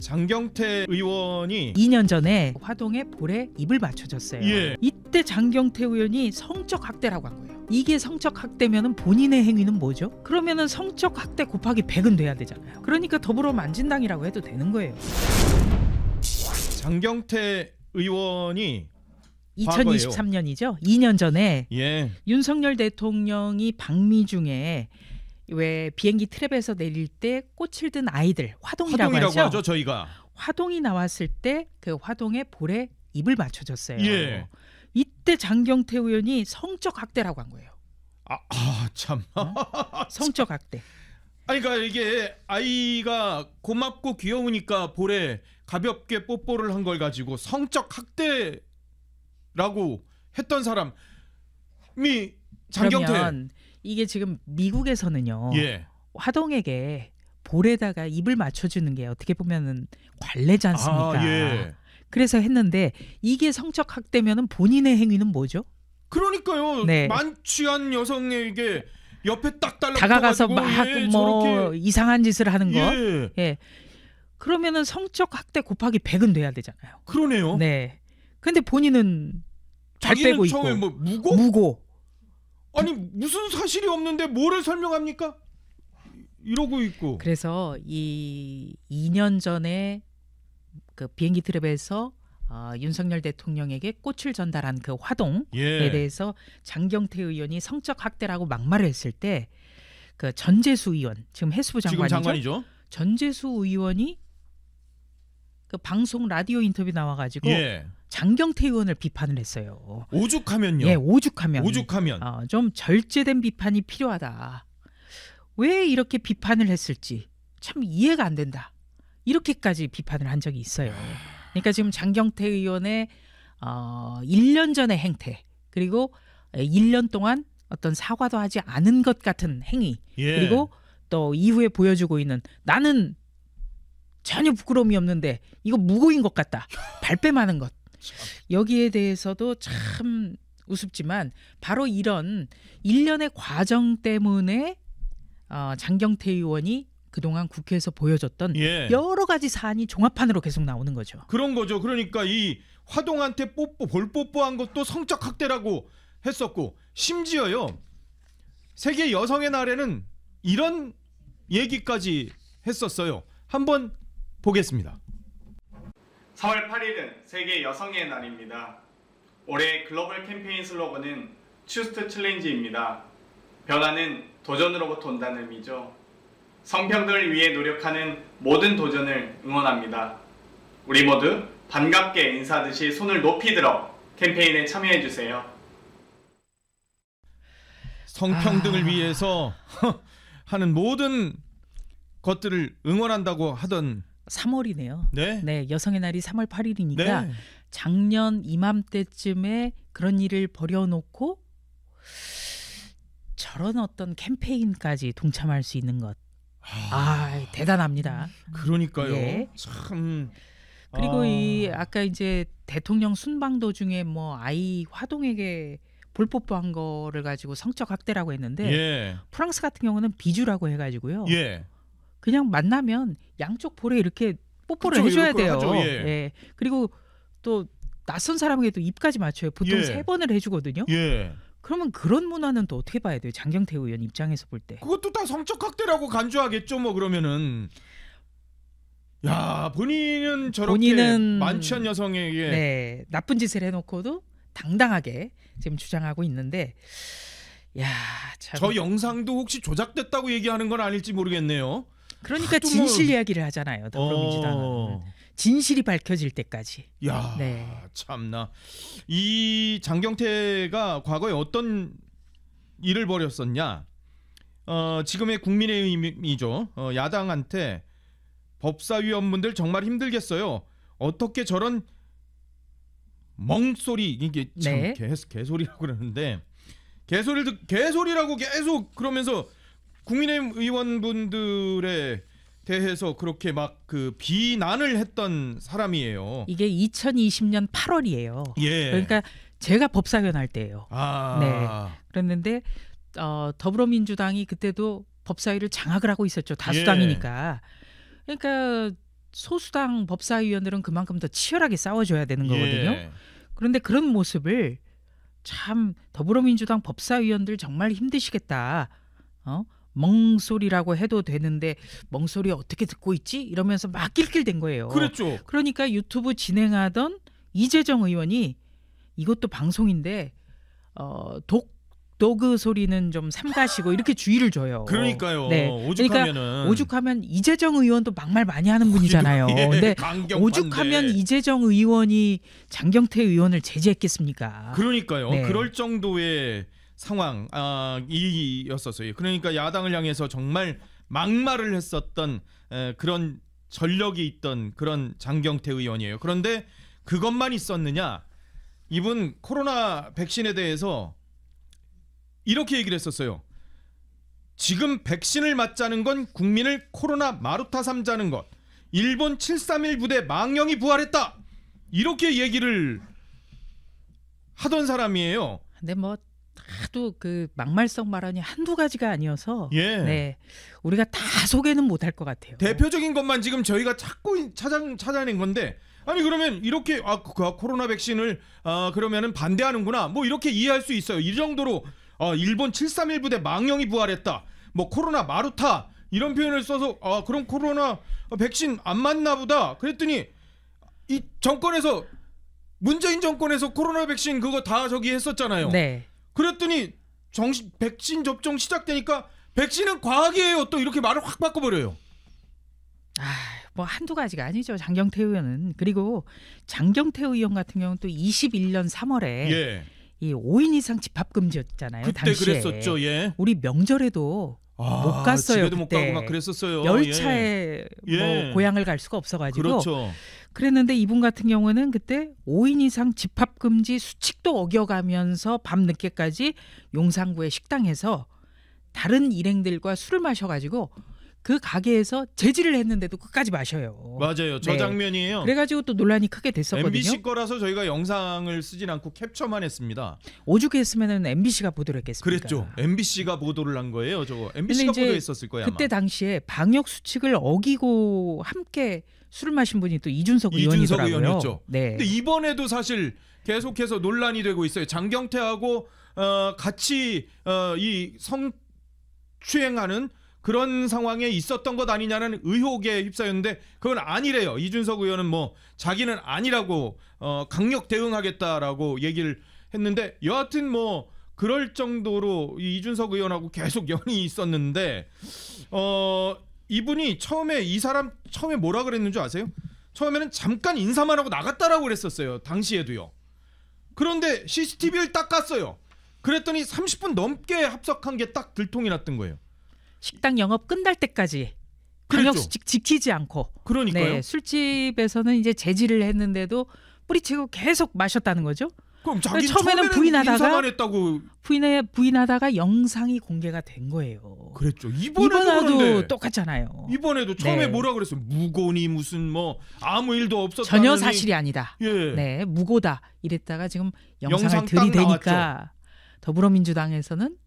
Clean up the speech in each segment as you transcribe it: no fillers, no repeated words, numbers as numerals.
장경태 의원이 2년 전에 화동의 볼에 입을 맞춰줬어요. 예. 이때 장경태 의원이 성적 학대라고 한 거예요. 이게 성적 학대면은 본인의 행위는 뭐죠? 그러면은 성적 학대 곱하기 100은 돼야 되잖아요. 그러니까 더불어민주당이라고 해도 되는 거예요. 장경태 의원이 2023년이죠. 2년 전에 예. 윤석열 대통령이 방미 중에 왜 비행기 트랩에서 내릴 때 꽃을 든 아이들 화동이라고 하죠. 저희가 화동이 나왔을 때 그 화동의 볼에 입을 맞춰줬어요. 예. 이때 장경태 의원이 성적 학대라고 한 거예요. 참. 성적 학대. 아니 그러니까 이게 아이가 고맙고 귀여우니까 볼에 가볍게 뽀뽀를 한 걸 가지고 성적 학대라고 했던 사람이 장경태. 그러면 이게 지금 미국에서는요. 예. 화동에게 볼에다가 입을 맞춰주는 게 어떻게 보면은 관례지 않습니까? 예. 그래서 했는데 이게 성적 학대면은 본인의 행위는 뭐죠? 그러니까요. 네. 만취한 여성에게 옆에 딱 다가가서 막 뭐 저렇게. 이상한 짓을 하는 거. 예. 예. 그러면은 성적 학대 곱하기 100은 돼야 되잖아요. 그러네요. 네. 근데 본인은 잘 자기는 빼고 처음에 있고 뭐 무고? 아니 무슨 사실이 없는데 뭐를 설명합니까? 이러고 있고. 그래서 이 2년 전에 그 비행기 트랩에서 윤석열 대통령에게 꽃을 전달한 그 화동에 예. 대해서 장경태 의원이 성적 학대라고 막말을 했을 때 그 전재수 의원 지금 해수부 장관이죠. 지금 장관이죠. 전재수 의원이 그 방송 라디오 인터뷰 나와가지고 예. 장경태 의원을 비판을 했어요. 오죽하면요. 예, 오죽하면 좀 절제된 비판이 필요하다. 왜 이렇게 비판을 했을지 참 이해가 안 된다. 이렇게까지 비판을 한 적이 있어요. 그러니까 지금 장경태 의원의 1년 전의 행태 그리고 1년 동안 어떤 사과도 하지 않은 것 같은 행위 예. 그리고 또 이후에 보여주고 있는 나는 전혀 부끄러움이 없는데 이거 무고인 것 같다. 발뺌하는 것. 여기에 대해서도 참 우습지만 바로 이런 일련의 과정 때문에 장경태 의원이 그동안 국회에서 보여줬던 예. 여러 가지 사안이 종합판으로 계속 나오는 거죠. 그런 거죠. 그러니까 이 화동한테 볼 뽀뽀한 것도 성적 학대라고 했었고 심지어요. 세계 여성의 날에는 이런 얘기까지 했었어요. 한번 보겠습니다. 4월 8일은 세계 여성의 날입니다. 올해 글로벌 캠페인 슬로건은 Choose to Challenge입니다. 변화는 도전으로부터 온다는 의미죠. 성평등을 위해 노력하는 모든 도전을 응원합니다. 우리 모두 반갑게 인사하듯이 손을 높이 들어 캠페인에 참여해주세요. 성평등을 위해서 하는 모든 것들을 응원한다고 하던 3월이네요. 네. 네, 여성의 날이 3월 8일이니까 네. 작년 이맘때쯤에 그런 일을 벌여놓고 저런 어떤 캠페인까지 동참할 수 있는 것. 대단합니다. 그러니까요. 예. 참. 그리고 이 아까 이제 대통령 순방 도중에 뭐 아이 화동에게 볼뽀뽀한 거를 가지고 성적 학대라고 했는데 예. 프랑스 같은 경우는 비주라고 해가지고요. 예. 그냥 만나면 양쪽 볼에 이렇게 뽀뽀를 그쵸, 해줘야 이렇게 돼요. 하죠, 예. 예. 그리고 또 낯선 사람에게도 입까지 맞춰요. 보통 예. 3번을 해주거든요. 예. 그러면 그런 문화는 또 어떻게 봐야 돼요? 장경태 의원 입장에서 볼 때. 그것도 다 성적 학대라고 간주하겠죠. 뭐 그러면은. 야, 본인은 저렇게 만취한 여성에게 네, 나쁜 짓을 해놓고도 당당하게 지금 주장하고 있는데, 야, 참. 저 영상도 혹시 조작됐다고 얘기하는 건 아닐지 모르겠네요. 그러니까 진실 이야기를 하잖아요. 더불어민주당은 진실이 밝혀질 때까지. 야, 네. 참나. 이 장경태가 과거에 어떤 일을 벌였었냐? 지금의 국민의힘이죠. 야당한테 법사위원분들 정말 힘들겠어요. 어떻게 저런 멍소리 이게 참 네. 개소리라고 그러는데 개소리라고 계속 그러면서 국민의힘 의원분들에 대해서 그렇게 막 그 비난을 했던 사람이에요. 이게 2020년 8월이에요. 예. 그러니까 제가 법사위원 할 때예요. 네. 그랬는데 더불어민주당이 그때도 법사위를 장악을 하고 있었죠. 다수당이니까. 그러니까 소수당 법사위원들은 그만큼 더 치열하게 싸워줘야 되는 거거든요. 예. 그런데 그런 모습을 참 더불어민주당 법사위원들 정말 힘드시겠다. 멍소리라고 해도 되는데 멍소리 어떻게 듣고 있지? 이러면서 막 낄낄댄 거예요. 그랬죠. 그러니까 유튜브 진행하던 이재정 의원이 이것도 방송인데 도그 소리는 좀 삼가시고 이렇게 주의를 줘요. 그러니까요. 네. 오죽하면은 그러니까 오죽하면 이재정 의원도 막말 많이 하는 분이잖아요. 예, 근데 강경파인데. 오죽하면 이재정 의원이 장경태 의원을 제지했겠습니까? 그러니까요. 네. 그럴 정도의 상황이었었어요. 그러니까 야당을 향해서 정말 막말을 했었던 그런 전력이 있던 그런 장경태 의원이에요. 그런데 그것만 있었느냐? 이분 코로나 백신에 대해서 이렇게 얘기를 했었어요. 지금 백신을 맞자는 건 국민을 코로나 마루타 삼자는 것. 일본 731 부대 망령이 부활했다. 이렇게 얘기를 하던 사람이에요. 근데 뭐 하도 그 막말성 발언이 한두 가지가 아니어서 예. 네, 우리가 다 소개는 못할 것 같아요. 대표적인 것만 지금 저희가 찾고 찾아낸 건데, 아니 그러면 이렇게 코로나 백신을 그러면은 반대하는구나 뭐 이렇게 이해할 수 있어요. 이 정도로 일본 731 부대 망령이 부활했다. 뭐 코로나 마루타 이런 표현을 써서 그럼 코로나 백신 안 맞나 보다. 그랬더니 이 정권에서 문재인 정권에서 코로나 백신 그거 다 저기 했었잖아요. 네. 그랬더니 백신 접종 시작되니까 백신은 과학이에요. 또 이렇게 말을 확 바꿔버려요. 뭐 한두 가지가 아니죠. 장경태 의원은. 그리고 장경태 의원 같은 경우는 또 21년 3월에 예. 이 5인 이상 집합 금지였잖아요. 그때 당시에. 그랬었죠. 예. 우리 명절에도 못 갔어요. 집에도 못 그때. 가고 막 그랬었어요. 열차에 예. 뭐 고향을 갈 수가 없어가지고. 그렇죠. 그랬는데 이분 같은 경우는 그때 5인 이상 집합 금지 수칙도 어겨가면서 밤 늦게까지 용산구의 식당에서 다른 일행들과 술을 마셔가지고 그 가게에서 제지를 했는데도 끝까지 마셔요. 맞아요. 저 네. 장면이에요. 그래가지고 또 논란이 크게 됐었거든요. MBC 거라서 저희가 영상을 쓰진 않고 캡처만 했습니다. 오죽했으면 MBC가 보도를 했겠습니까? 그랬죠. MBC가 보도를 한 거예요. 저거 MBC가 근데 이제 보도했었을 거예요. 그때 아마. 당시에 방역 수칙을 어기고 함께 술을 마신 분이 또 이준석 의원이더라고요. 의원이었죠. 네. 근데 이번에도 사실 계속해서 논란이 되고 있어요. 장경태하고 같이 이 성추행하는 그런 상황에 있었던 것 아니냐는 의혹에 휩싸였는데 그건 아니래요. 이준석 의원은 뭐 자기는 아니라고 강력 대응하겠다라고 얘기를 했는데 여하튼 뭐 그럴 정도로 이준석 의원하고 계속 연이 있었는데 이분이 이 사람 처음에 뭐라 그랬는 줄 아세요? 처음에는 잠깐 인사만 하고 나갔다라고 그랬었어요. 당시에도요. 그런데 CCTV를 딱 깠어요. 그랬더니 30분 넘게 합석한 게 딱 들통이 났던 거예요. 식당 영업 끝날 때까지 방역 수칙 지키지 않고. 그러니까요. 네, 술집에서는 이제 제지를 했는데도 뿌리치고 계속 마셨다는 거죠. 그럼 자기 처음에는 인사만 했다고 부인하다가 영상이 공개가 된 거예요. 그랬죠. 이번에도 똑같잖아요. 이번에도 처음에 네. 뭐라 그랬어요? 무고니 무슨 뭐 아무 일도 없었다니. 전혀 사실이 아니다. 예. 네, 무고다 이랬다가 지금 영상 영상을 딱 들이대니까 더불어민주당에서는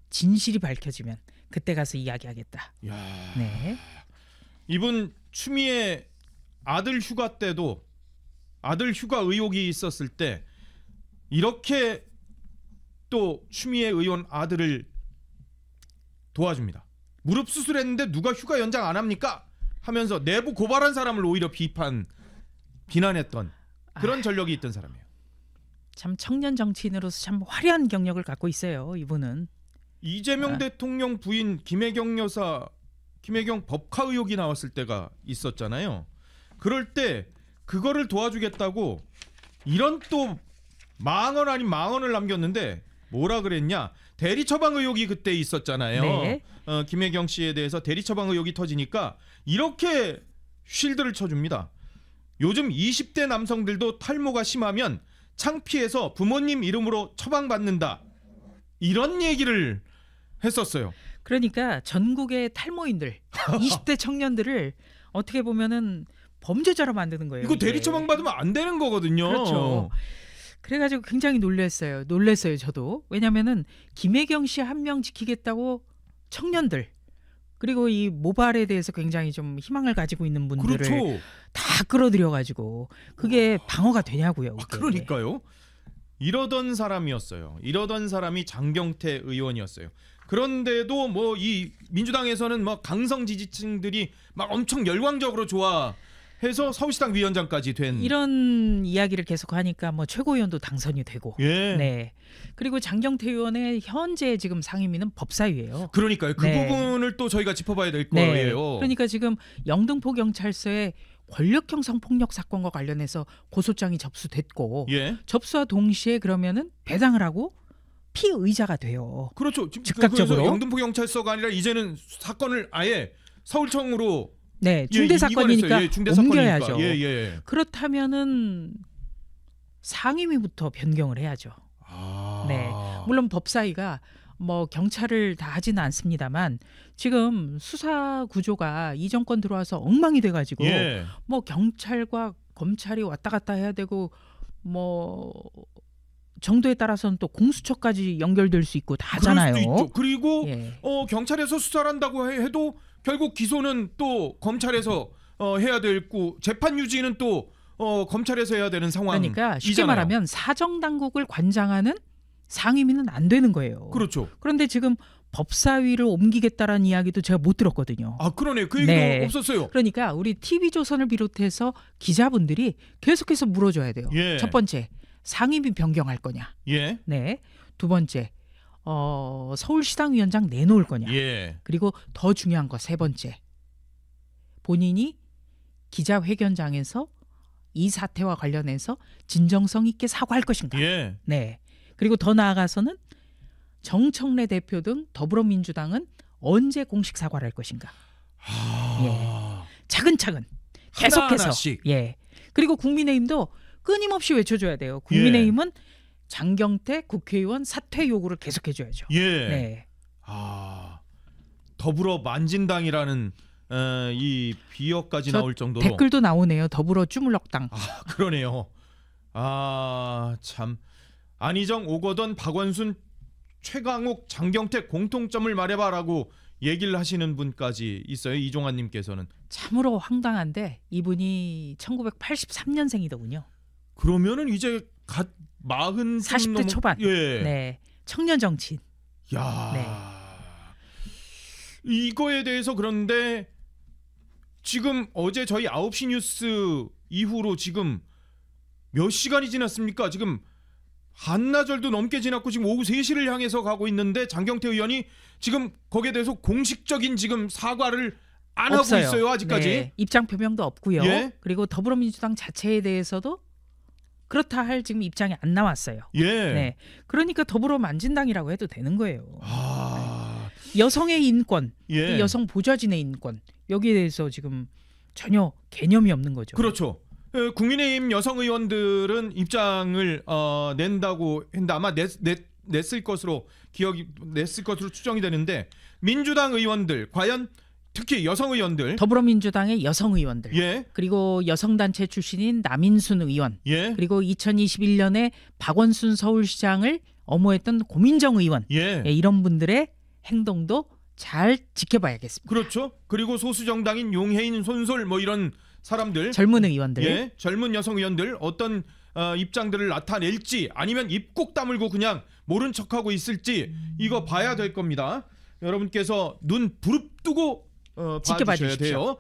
진실이 밝혀지면 그때 가서 이야기하겠다. 야. 네. 이분 추미애 아들 휴가 때도 아들 휴가 의혹이 있었을 때 이렇게 또 추미애 의원 아들을 도와줍니다. 무릎 수술했는데 누가 휴가 연장 안 합니까? 하면서 내부 고발한 사람을 오히려 비난했던 그런 전력이 있던 사람이에요. 참 청년 정치인으로서 참 화려한 경력을 갖고 있어요. 이분은. 이재명 대통령 부인 김혜경 여사 김혜경 법카 의혹이 나왔을 때가 있었잖아요. 그럴 때 그거를 도와주겠다고 이런 또 망언 아닌 망언을 남겼는데 뭐라 그랬냐? 대리 처방 의혹이 그때 있었잖아요. 네. 김혜경 씨에 대해서 대리 처방 의혹이 터지니까 이렇게 쉴드를 쳐줍니다. 요즘 20대 남성들도 탈모가 심하면 창피해서 부모님 이름으로 처방받는다. 이런 얘기를 했었어요. 그러니까 전국의 탈모인들, 20대 청년들을 어떻게 보면은 범죄자로 만드는 거예요. 이거 이게. 대리 처방 받으면 안 되는 거거든요. 그렇죠. 그래가지고 굉장히 놀랐어요. 놀랐어요, 저도. 왜냐면은 김혜경 씨 한 명 지키겠다고 청년들 그리고 이 모발에 대해서 굉장히 좀 희망을 가지고 있는 분들을 그렇죠. 다 끌어들여가지고 그게 방어가 되냐고요. 아, 그러니까요. 이러던 사람이었어요. 이러던 사람이 장경태 의원이었어요. 그런데도 뭐 이 민주당에서는 막 강성 지지층들이 막 엄청 열광적으로 좋아해서 서울시당 위원장까지 된 이런 이야기를 계속 하니까 뭐 최고위원도 당선이 되고. 예. 네. 그리고 장경태 의원의 현재 지금 상임위는 법사위예요. 그러니까요. 그 네. 부분을 또 저희가 짚어봐야 될 네. 거예요. 그러니까 지금 영등포 경찰서에 권력형 성폭력 사건과 관련해서 고소장이 접수됐고 예. 접수와 동시에 그러면은 배당을 하고 피의자가 돼요. 그렇죠. 지금 즉각적으로. 그래서 영등포 경찰서가 아니라 이제는 사건을 아예 서울청으로 네, 중대 사건이니까 예, 중대 옮겨야죠. 사건이니까. 예. 그렇다면은 상임위부터 변경을 해야죠. 아. 네. 물론 법사위가 뭐 경찰을 다 하지는 않습니다만 지금 수사 구조가 이 정권 들어와서 엉망이 돼가지고 예. 뭐 경찰과 검찰이 왔다 갔다 해야 되고 뭐 정도에 따라서는 또 공수처까지 연결될 수 있고 다 하잖아요. 그럴 수도 있죠. 그리고 예. 경찰에서 수사를 한다고 해도 결국 기소는 또 검찰에서 해야 되고 재판 유지는 또 검찰에서 해야 되는 상황이잖아요. 그러니까 쉽게 말하면 사정 당국을 관장하는 상임위는 안 되는 거예요. 그렇죠. 그런데 지금 법사위를 옮기겠다라는 이야기도 제가 못 들었거든요. 아 그러네요. 그 얘기도 네. 없었어요. 그러니까 우리 TV조선을 비롯해서 기자분들이 계속해서 물어줘야 돼요. 예. 첫 번째, 상임위 변경할 거냐. 예. 네. 두 번째, 서울시당 위원장 내놓을 거냐. 예. 그리고 더 중요한 거 세 번째, 본인이 기자회견장에서 이 사태와 관련해서 진정성 있게 사과할 것인가. 예. 네. 그리고 더 나아가서는 정청래 대표 등 더불어민주당은 언제 공식 사과를 할 것인가. 아. 차근차근 계속해서. 하나하나씩. 예. 그리고 국민의힘도 끊임없이 외쳐줘야 돼요. 국민의힘은 장경태 국회의원 사퇴 요구를 계속해줘야죠. 예. 네. 아. 더불어 만진당이라는 이 비어까지 저 나올 정도로 댓글도 나오네요. 더불어 쭈물럭당. 아, 그러네요. 아, 참. 안희정, 오거돈, 박원순, 최강욱, 장경태 공통점을 말해봐라고 얘기를 하시는 분까지 있어요. 이종환 님께서는. 참으로 황당한데 이분이 1983년생이더군요. 그러면은 이제 갓 40대 초반. 예. 네. 청년 정치인. 야. 네. 이거에 대해서 그런데 지금 어제 저희 9시 뉴스 이후로 지금 몇 시간이 지났습니까? 지금 한나절도 넘게 지났고 지금 오후 3시를 향해서 가고 있는데 장경태 의원이 지금 거기에 대해서 공식적인 지금 사과를 안 없어요. 하고 있어요. 아직까지. 네. 입장 표명도 없고요. 예? 그리고 더불어민주당 자체에 대해서도 그렇다 할 지금 입장이 안 나왔어요. 예. 네. 그러니까 더불어 만진당이라고 해도 되는 거예요. 아. 여성의 인권, 예. 여성 보좌진의 인권 여기에 대해서 지금 전혀 개념이 없는 거죠. 그렇죠. 국민의힘 여성 의원들은 입장을 낸다고 했는데 아마 냈을 것으로 추정이 되는데 민주당 의원들 과연 특히 여성 의원들 더불어민주당의 여성 의원들 예. 그리고 여성단체 출신인 남인순 의원 예. 그리고 2021년에 박원순 서울시장을 엄호했던 고민정 의원 예. 이런 분들의 행동도 잘 지켜봐야겠습니다. 그렇죠. 그리고 소수 정당인 용해인 손솔 뭐 이런 사람들 젊은 의원들 예. 젊은 여성 의원들 어떤 입장들을 나타낼지 아니면 입 꼭 다물고 그냥 모른 척하고 있을지 이거 봐야 될 겁니다. 여러분께서 눈 부릅뜨고 지켜봐 봐주셔야 주십시오. 돼요.